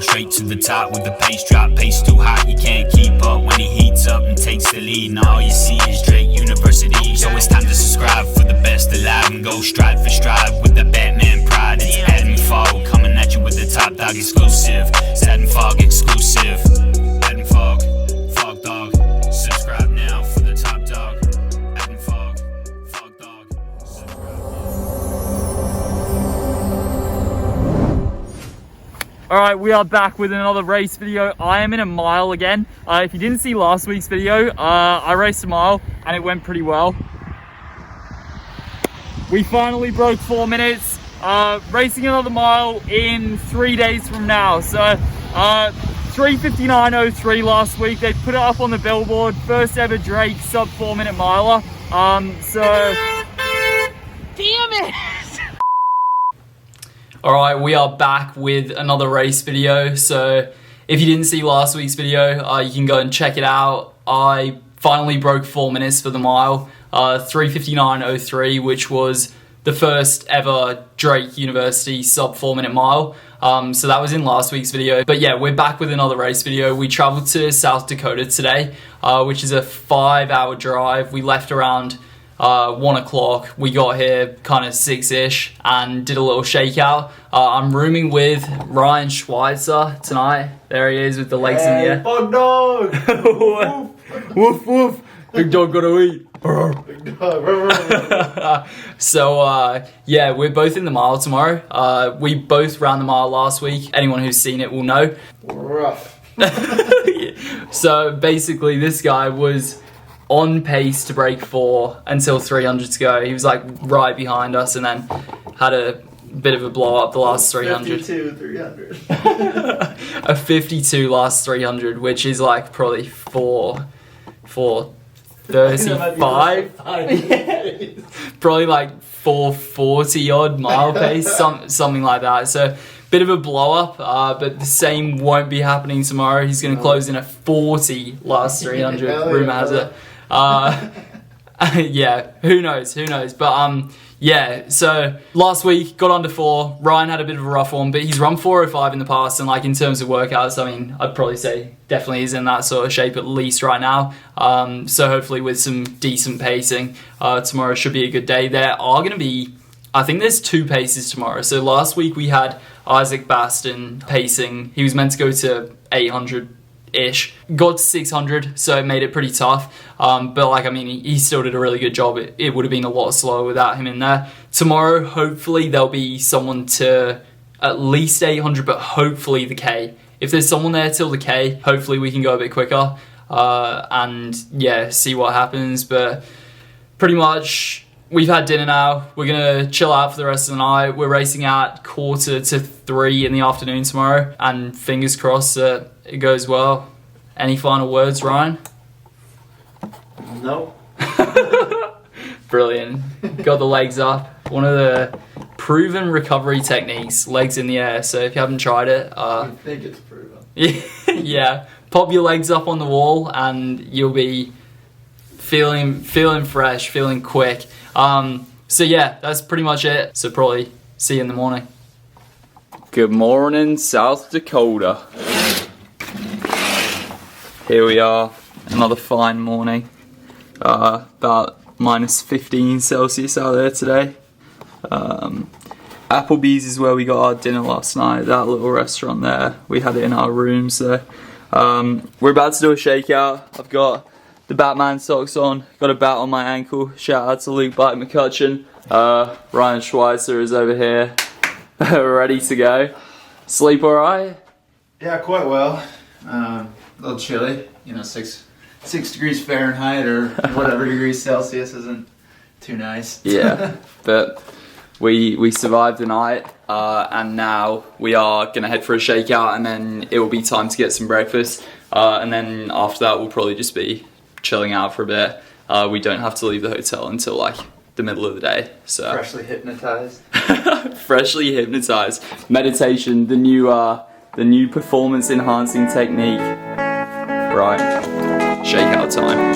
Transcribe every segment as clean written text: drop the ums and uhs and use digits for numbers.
straight to the top with the pace drop. Pace too hot, you can't keep up. When he heats up and takes the lead, now all you see is Drake University. So it's time to subscribe for the best alive and go stride for stride with the Batman pride. It's Adam Fog coming at you with the Top Dog exclusive. It's Adam Fog exclusive. Adam Fog, FOGDOG. Subscribe now for the Top Dog. Adam Fog, FOGDOG. Subscribe now. Alright, we are back with another race video. I am in a mile again. If you didn't see last week's video, I raced a mile and it went pretty well. We finally broke 4 minutes. Racing another mile in 3 days from now. So 3:59.03 last week. They put it up on the billboard. First ever Drake sub 4 minute miler. Damn it! Alright, we are back with another race video. So if you didn't see last week's video, you can go and check it out. I finally broke 4 minutes for the mile. 3:59.03, which was the first ever Drake University sub 4 minute mile. So that was in last week's video. But yeah, we're back with another race video. We traveled to South Dakota today, which is a 5-hour drive. We left around 1 o'clock. We got here kind of 6-ish and did a little shakeout. I'm rooming with Ryan Schweitzer tonight. There he is with the legs in the air. FOGDOG! Woof woof. Big dog gotta eat. So yeah, we're both in the mile tomorrow. We both ran the mile last week. Anyone who's seen it will know. Rough. So basically this guy was on pace to break 4 until 300 to go. He was like right behind us and then had a bit of a blow up the last 300. 300. A 52 last 300, which is like probably 4:35. Probably like 440 odd mile pace, something like that. So bit of a blow up, but the same won't be happening tomorrow. He's going to close in a 40 last 300. Rumor has it. Yeah, who knows? But yeah, so last week got under 4. Ryan had a bit of a rough one, but he's run 4:05 in the past, and like in terms of workouts, I mean, I'd probably say definitely is in that sort of shape at least right now. So hopefully with some decent pacing, tomorrow should be a good day. There are going to be, I think there's 2 paces tomorrow. So last week we had Isaac Baston pacing. He was meant to go to 800-ish. Got to 600, so it made it pretty tough. But like, I mean, he still did a really good job. It would have been a lot slower without him in there. Tomorrow, hopefully there'll be someone to at least 800, but hopefully the K. If there's someone there till the K, hopefully we can go a bit quicker. And yeah, see what happens. But pretty much, we've had dinner now. We're going to chill out for the rest of the night. We're racing at 2:45 in the afternoon tomorrow. And fingers crossed that it goes well. Any final words, Ryan? Nope. Brilliant. Got the legs up. One of the proven recovery techniques, legs in the air. So if you haven't tried it, I think it's proven. Yeah, pop your legs up on the wall and you'll be feeling fresh, feeling quick. So yeah, that's pretty much it. So probably see you in the morning. Good morning, South Dakota. Here we are, another fine morning. About -15 Celsius out there today. Applebee's is where we got our dinner last night, that little restaurant there. We had it in our room, so we're about to do a shakeout. I've got the Batman socks on, got a bat on my ankle. Shout out to Luke Bike McCutcheon. Ryan Schweitzer is over here, ready to go. Sleep alright? Yeah, quite well. A little chilly, you know, 6 degrees Fahrenheit or whatever degrees Celsius isn't too nice. Yeah, but we survived the night, and now we are gonna head for a shakeout, and then it will be time to get some breakfast, and then after that we'll probably just be chilling out for a bit. We don't have to leave the hotel until like the middle of the day. So freshly hypnotized. Freshly hypnotized. Meditation, the new performance enhancing technique. Right, shakeout time.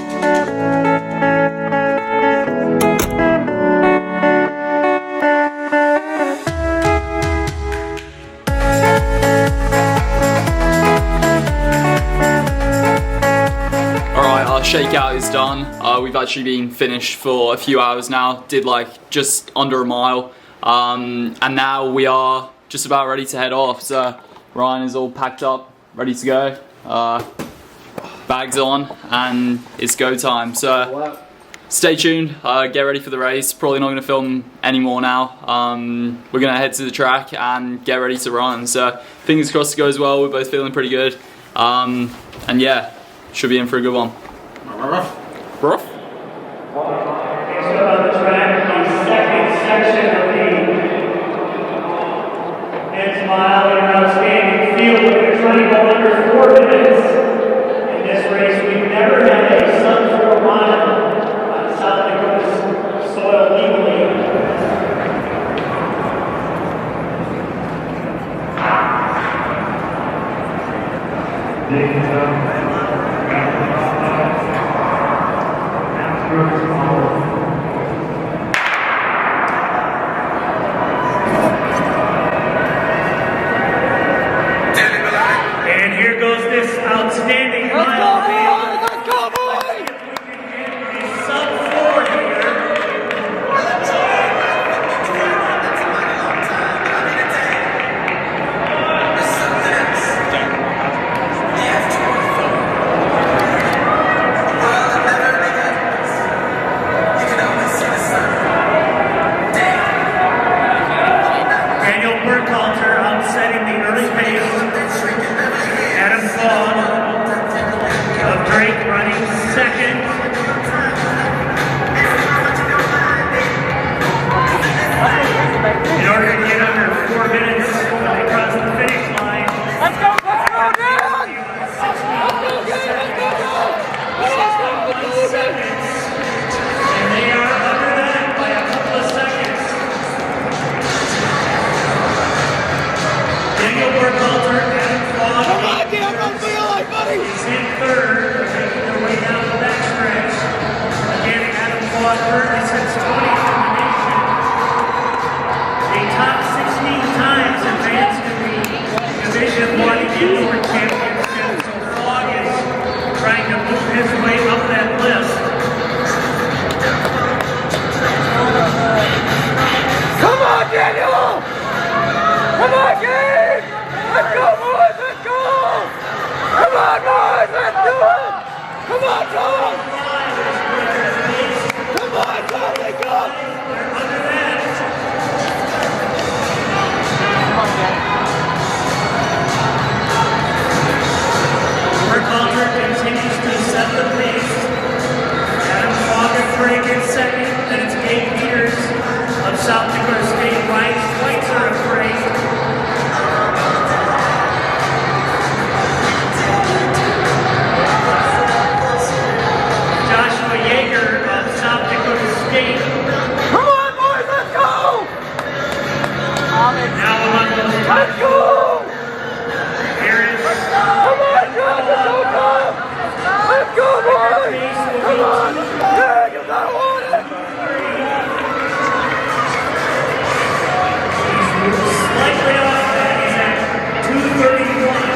shakeout is done. We've actually been finished for a few hours now. Did like just under a mile. And now we are just about ready to head off. So Ryan is all packed up, ready to go. Bags on, and it's go time. So stay tuned, get ready for the race. Probably not going to film anymore now. We're going to head to the track and get ready to run. So fingers crossed it goes well. We're both feeling pretty good. And yeah, should be in for a good one. Ruff. Mile in an outstanding field with a trying to go under 4 minutes. In this race, we've never had a sub-4-mile on South Dakota's soil legally. And here goes this outstanding mile. Let's go, boys! Sub-4 here. South Dakota State whites are afraid. Joshua Yeager of South Dakota State. Come on, boys, let's go! Now among those let's go! Here is come on, Josh, let's go, Tom! Let's go, boys! Come on! Yeah, you gotta want it! Slightly off that, he's at 2:31.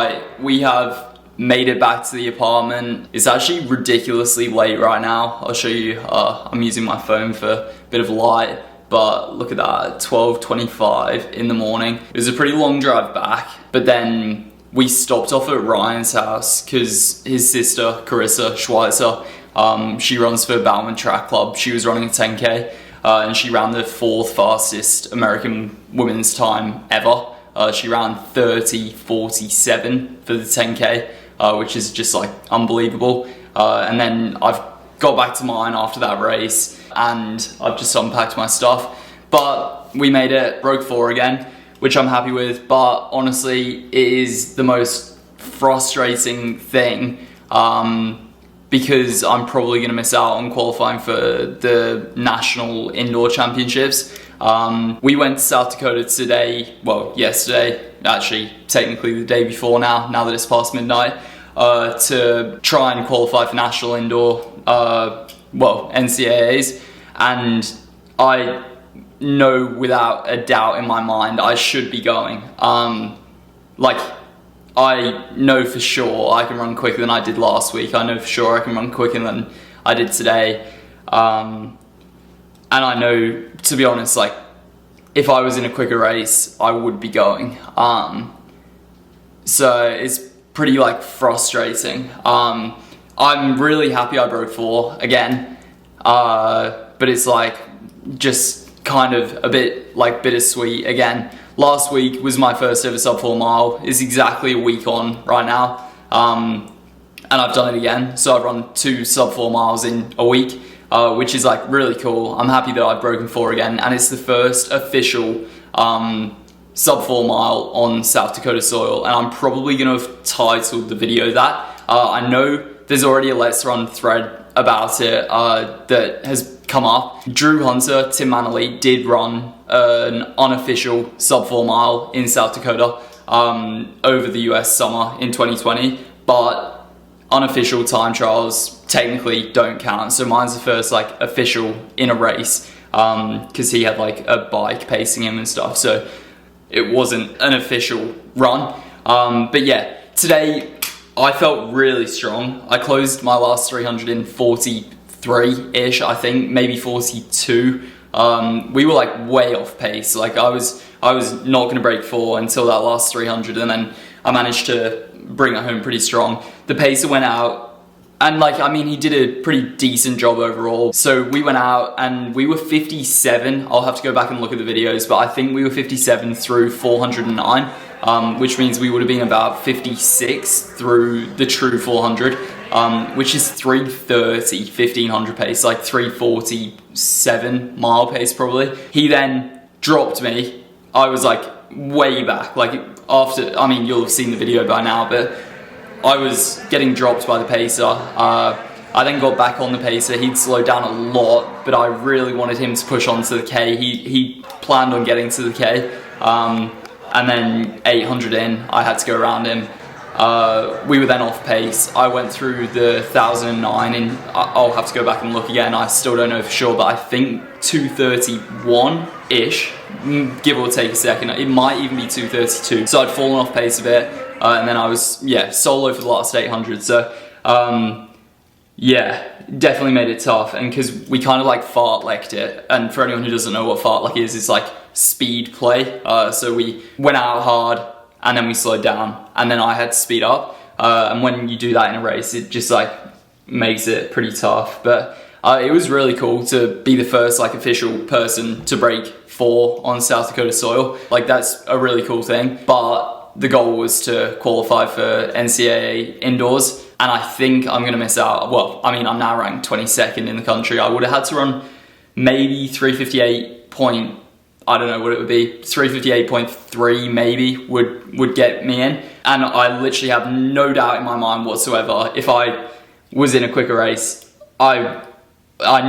Right, we have made it back to the apartment. It's actually ridiculously late right now. I'll show you, I'm using my phone for a bit of light, but look at that, 12:25 in the morning. It was a pretty long drive back, but then we stopped off at Ryan's house because his sister, Carissa Schweitzer, she runs for Bauman Track Club. She was running a 10K, and she ran the 4th fastest American women's time ever. She ran 30:47 for the 10K, which is just like unbelievable. And then I've got back to mine after that race, and I've just unpacked my stuff. But we made it, broke 4 again, which I'm happy with. But honestly, it is the most frustrating thing, because I'm probably going to miss out on qualifying for the National Indoor Championships. We went to South Dakota today, well, yesterday, actually, technically the day before now that it's past midnight, to try and qualify for National Indoor, NCAAs, and I know without a doubt in my mind I should be going. I know for sure I can run quicker than I did last week. I know for sure I can run quicker than I did today. And I know, to be honest, like, if I was in a quicker race, I would be going. So it's pretty, like, frustrating. I'm really happy I broke 4 again. But it's, like, just kind of a bit, like, bittersweet again. Last week was my first ever sub-4 mile. It's exactly a week on right now. And I've done it again. So I've run 2 sub-4 miles in a week, which is like really cool. I'm happy that I've broken 4 again. And it's the first official sub-4 mile on South Dakota soil. And I'm probably gonna have titled the video that. I know there's already a Let's Run thread about it that has come up. Drew Hunter, Tim Manley did run an unofficial sub-4 mile in South Dakota over the US summer in 2020, but unofficial time trials technically don't count. So mine's the first like official in a race, because he had like a bike pacing him and stuff, so it wasn't an official run. But yeah, today I felt really strong. I closed my last 300 in 43-ish, I think, maybe 42. We were like way off pace. Like I was not gonna break 4 until that last 300, and then I managed to bring it home pretty strong. The pacer went out, and like, I mean, he did a pretty decent job overall. So we went out and we were 57. I'll have to go back and look at the videos, but I think we were 57 through 409. Which means we would have been about 56 through the true 400, which is 3:30, 1500 pace, like 3:47 mile pace probably. He then dropped me. I was like way back, like after, I mean, you'll have seen the video by now, but I was getting dropped by the pacer. I then got back on the pacer. He'd slowed down a lot, but I really wanted him to push on to the K. He planned on getting to the K. And then 800 in, I had to go around him. We were then off pace. I went through the 1009, and I'll have to go back and look again. I still don't know for sure, but I think 231-ish, give or take a second. It might even be 232. So I'd fallen off pace a bit, and then I was, solo for the last 800. So, definitely made it tough. And because we kind of like fartleked it, and for anyone who doesn't know what fartlek is, it's like speed play. So we went out hard and then we slowed down, and then I had to speed up. And when you do that in a race, it just like makes it pretty tough. But it was really cool to be the first like official person to break 4 on South Dakota soil. Like that's a really cool thing. But the goal was to qualify for NCAA indoors, and I think I'm gonna miss out. Well, I mean, I'm now ranked 22nd in the country. I would have had to run maybe 358 point, I don't know what it would be, 358.3 maybe would get me in. And I literally have no doubt in my mind whatsoever, if I was in a quicker race, I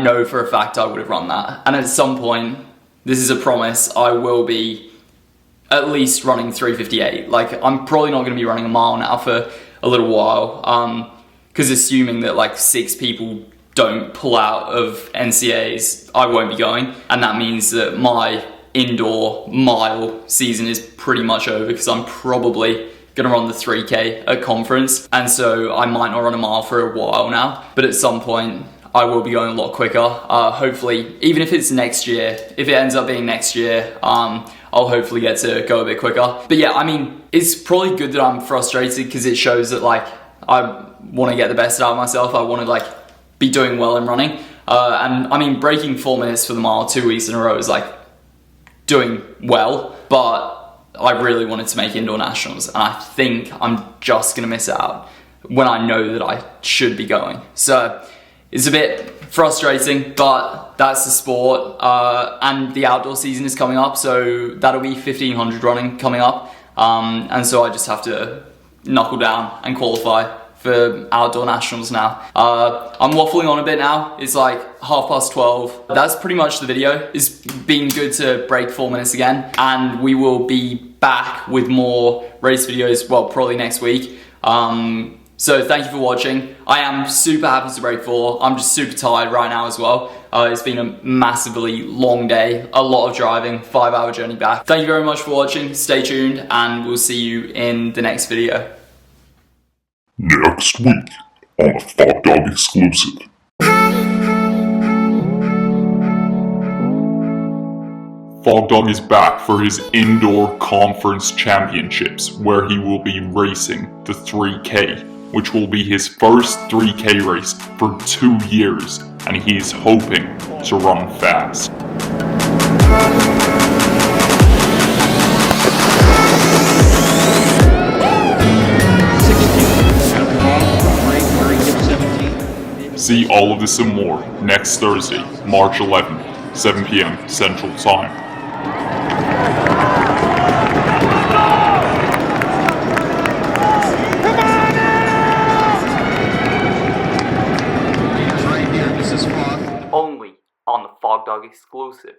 know for a fact I would have run that. And at some point, this is a promise, I will be at least running 358. Like, I'm probably not gonna be running a mile now for a little while, because assuming that like 6 people don't pull out of NCAAs, I won't be going. And that means that my indoor mile season is pretty much over, because I'm probably gonna run the 3K at conference, and so I might not run a mile for a while now, but at some point I will be going a lot quicker. Hopefully, even if it's next year, if it ends up being next year, I'll hopefully get to go a bit quicker. But yeah, I mean, it's probably good that I'm frustrated because it shows that like I want to get the best out of myself. I want to like be doing well in running. And I mean, breaking 4 minutes for the mile 2 weeks in a row is like doing well, but I really wanted to make indoor nationals, and I think I'm just gonna miss out when I know that I should be going. So it's a bit frustrating, but that's the sport. And the outdoor season is coming up, so that'll be 1500 running coming up. And so I just have to knuckle down and qualify for outdoor nationals now. I'm waffling on a bit now. It's like 12:30. That's pretty much the video. It's been good to break 4 minutes again, and we will be back with more race videos, well, probably next week. So thank you for watching. I am super happy to break 4. I'm just super tired right now as well. It's been a massively long day, a lot of driving, 5-hour journey back. Thank you very much for watching. Stay tuned, and we'll see you in the next video. Next week on a FOGDOG exclusive. FOGDOG is back for his indoor conference championships, where he will be racing the 3K, which will be his first 3K race for 2 years, and he is hoping to run fast. See all of this and more next Thursday, March 11th, 7 p.m. Central Time. Only on the FOGDOG exclusive.